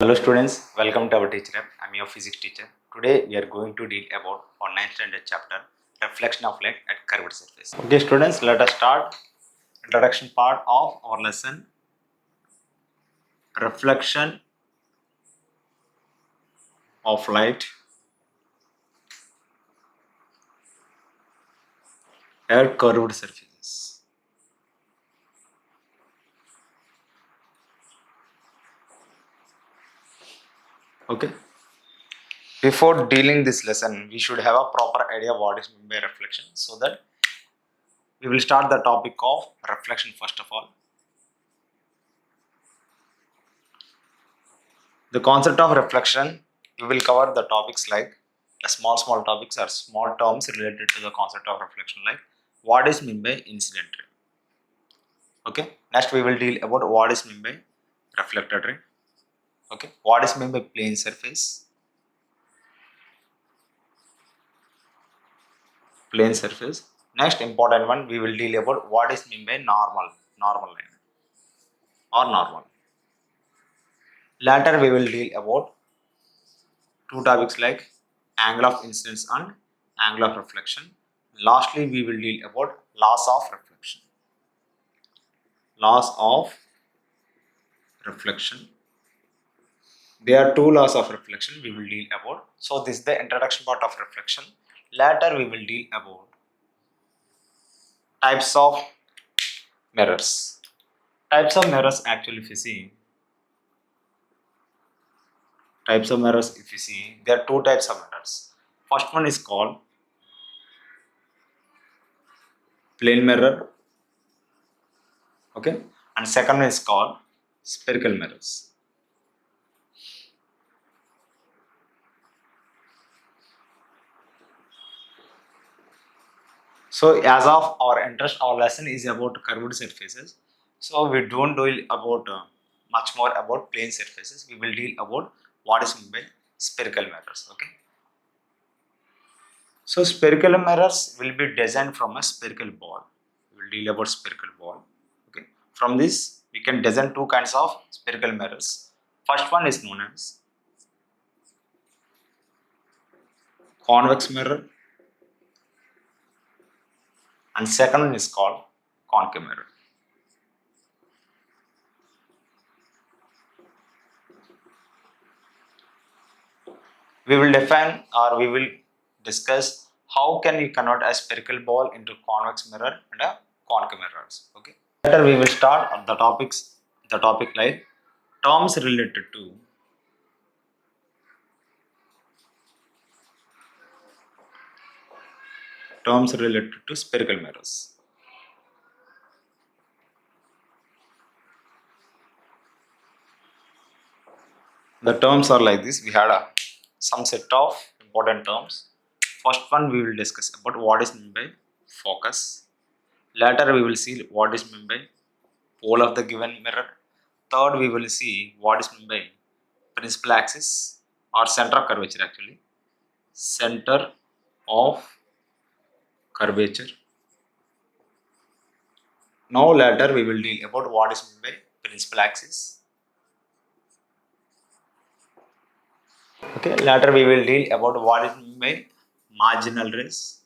Hello students, welcome to our teacher app. I'm your physics teacher. Today we are going to deal about our 9th standard chapter, reflection of light at curved surface. Okay students, let us start introduction part of our lesson, reflection of light at curved surfaces. Okay. Before dealing this lesson, we should have a proper idea of what is meant by reflection, so that we will start the topic of reflection first of all. The concept of reflection, we will cover the topics like small topics or small terms related to the concept of reflection, like what is meant by incident ray. Okay. Next we will deal about what is meant by reflected ray. Okay. What is meant by plane surface. Plane surface. Next important one, we will deal about what is meant by normal line or normal. Later we will deal about two topics like angle of incidence and angle of reflection. Lastly, we will deal about laws of reflection. Laws of reflection. There are two laws of reflection we will deal about. So this is the introduction part of reflection. Later we will deal about types of mirrors. Types of mirrors, actually if you see, there are two types of mirrors. First one is called plane mirror. Okay. And second one is called spherical mirrors. So as of our interest, our lesson is about curved surfaces. So we don't deal about much more about plane surfaces. We will deal about what is meant by spherical mirrors. Okay. So spherical mirrors will be designed from a spherical ball. We will deal about spherical ball. Okay. From this, we can design two kinds of spherical mirrors. First one is known as convex mirror, and second one is called concave mirror. We will define or we will discuss how can you convert a spherical ball into convex mirror and a concave mirrors. Okay. Later we will start the topic like terms related to spherical mirrors. The terms are like this. We had some set of important terms. First one we will discuss about what is meant by focus. Later we will see what is meant by pole of the given mirror. Third we will see what is meant by principal axis or center of curvature, actually. Center of curvature. Now later we will deal about what is meant by principal axis. Okay, later we will deal about what is meant by marginal rays,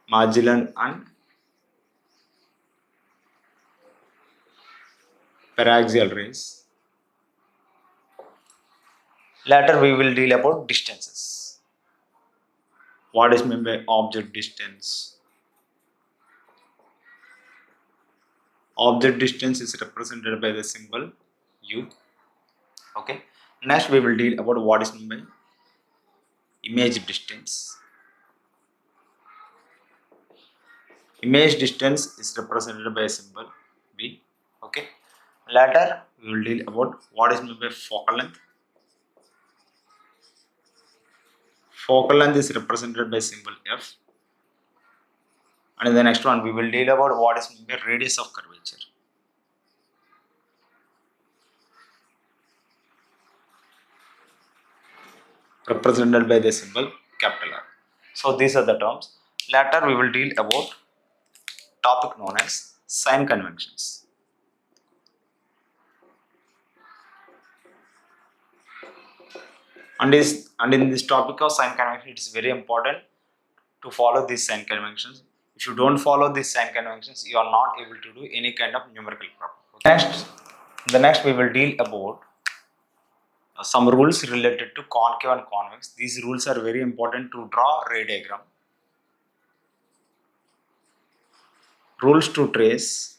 marginal and paraxial rays. Later we will deal about distances. What is meant by object distance? Object distance is represented by the symbol U. Okay. Next we will deal about what is meant by image distance. Image distance is represented by a symbol B. Okay. Later we will deal about what is meant by focal length. Focal length is represented by symbol F. And in the next one we will deal about what is meant by radius of curvature. Represented by the symbol capital R. So these are the terms. Later we will deal about topic known as sign conventions. And in this topic of sign convention, it is very important to follow these sign conventions. If you don't follow these sign conventions, you are not able to do any kind of numerical problem. Next we will deal about some rules related to concave and convex. These rules are very important to draw ray diagram. Rules to trace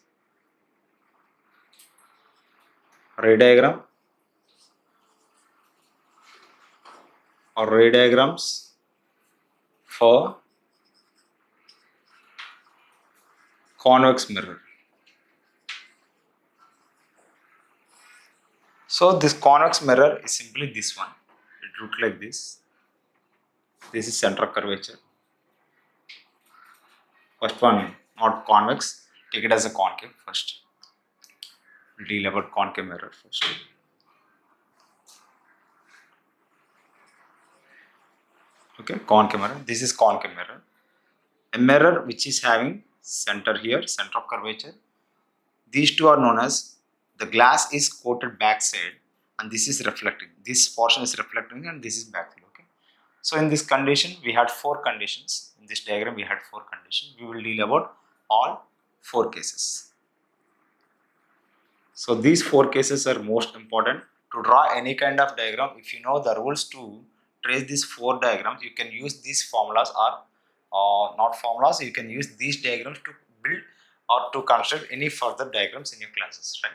ray diagram or ray diagrams for convex mirror. So this convex mirror is simply this one. It looks like this. This is center of curvature. First one, not convex. Take it as a concave first. We'll deal about concave mirror first. Okay, concave mirror. This is concave mirror. A mirror which is having center here, center of curvature. These two are known as, the glass is coated backside and this is reflecting. This portion is reflecting and this is backside. Okay. So in this condition, we had 4 conditions. In this diagram, we had 4 conditions. We will deal about all 4 cases. So these 4 cases are most important to draw any kind of diagram. If you know the rules to trace these 4 diagrams, you can use these formulas or not formulas. You can use these diagrams to build or to construct any further diagrams in your classes, right?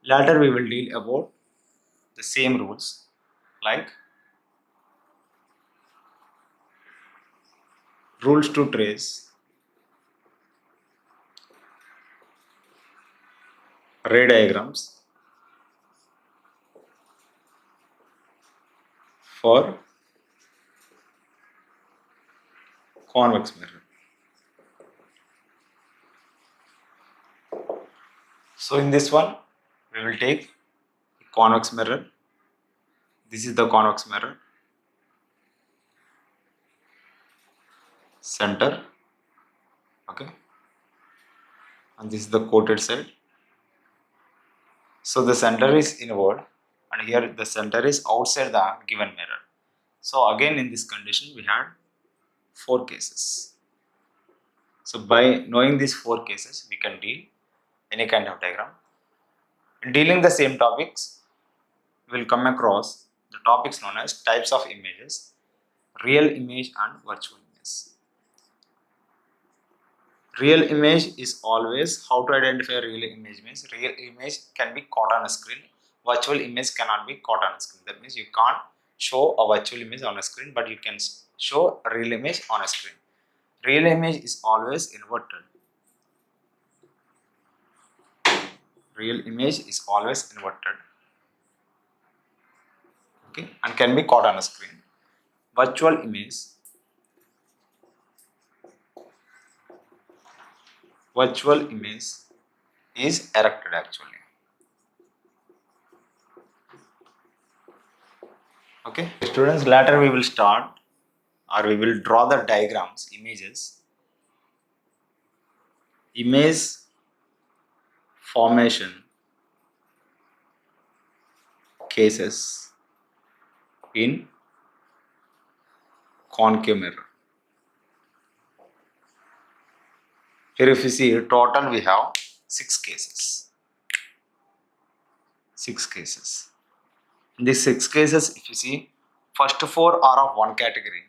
Later we will deal about the same rules like rules to trace ray diagrams for convex mirror. So in this one, we will take convex mirror. This is the convex mirror. Center. Okay. And this is the coated side. So the center is inward and here the center is outside the given mirror. So again in this condition we had 4 cases. So by knowing these 4 cases, we can deal any kind of diagram. In dealing the same topics, we will come across the topics known as types of images, real image and virtual image. Real image is always, how to identify a real image means, real image can be caught on a screen, virtual image cannot be caught on a screen. That means you can't show a virtual image on a screen, but you can show a real image on a screen. Real image is always inverted. Real image is always inverted. Okay, and can be caught on a screen. Virtual image is erected actually. Okay, students, later we will start or we will draw the diagrams, image formation cases in concave mirror. Here if you see, total we have 6 cases. 6 cases. In these 6 cases, if you see, first 4 are of one category.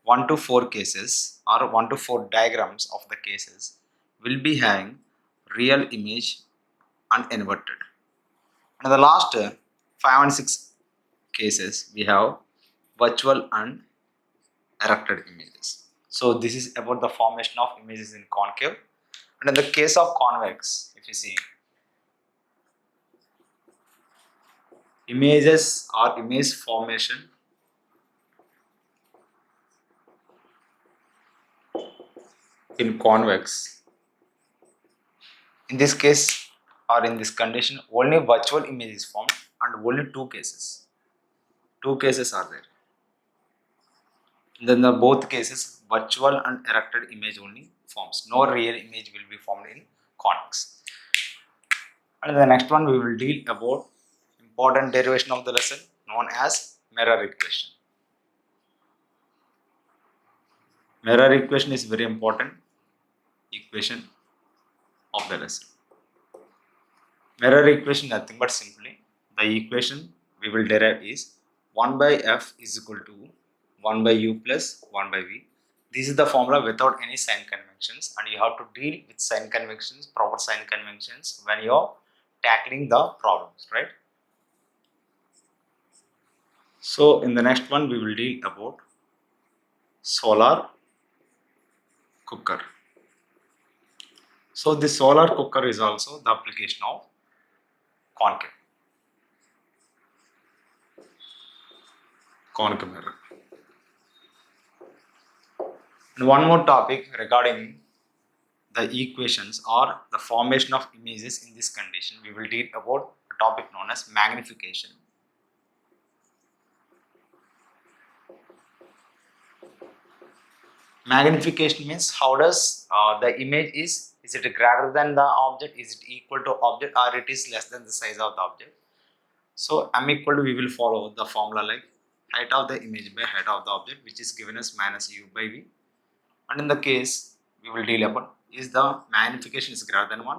1 to 4 cases or 1 to 4 diagrams of the cases will be having real image and inverted. And the last 5 and 6 cases we have virtual and erected images. So this is about the formation of images in concave. And in the case of convex, if you see, images or image formation in convex, in this case or in this condition, only virtual image is formed and only 2 cases. 2 cases are there. Then the both cases, virtual and erected image only forms. No real image will be formed in convex. And the next one we will deal about important derivation of the lesson known as mirror equation. Mirror equation is very important equation of the lesson. Mirror equation nothing but simply the equation we will derive is 1 by f is equal to 1 by u plus 1 by v. This is the formula without any sign conventions, and you have to deal with sign conventions, proper sign conventions when you are tackling the problems, right? So in the next one we will deal about solar cooker. So the solar cooker is also the application of concave mirror. And one more topic regarding the equations or the formation of images in this condition, we will deal about a topic known as magnification. Magnification means how does the image is it greater than the object, is it equal to object, or it is less than the size of the object. So m equal to, we will follow the formula like height of the image by height of the object, which is given as minus u by v. And in the case we will deal about is the magnification is greater than 1,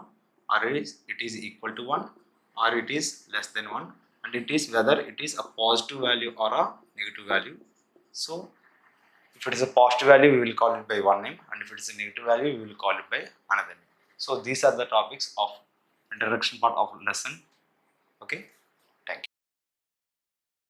or it is equal to 1, or it is less than 1, and it is whether it is a positive value or a negative value. So if it is a positive value, we will call it by one name, and if it is a negative value, we will call it by another name. So these are the topics of introduction part of lesson. Okay.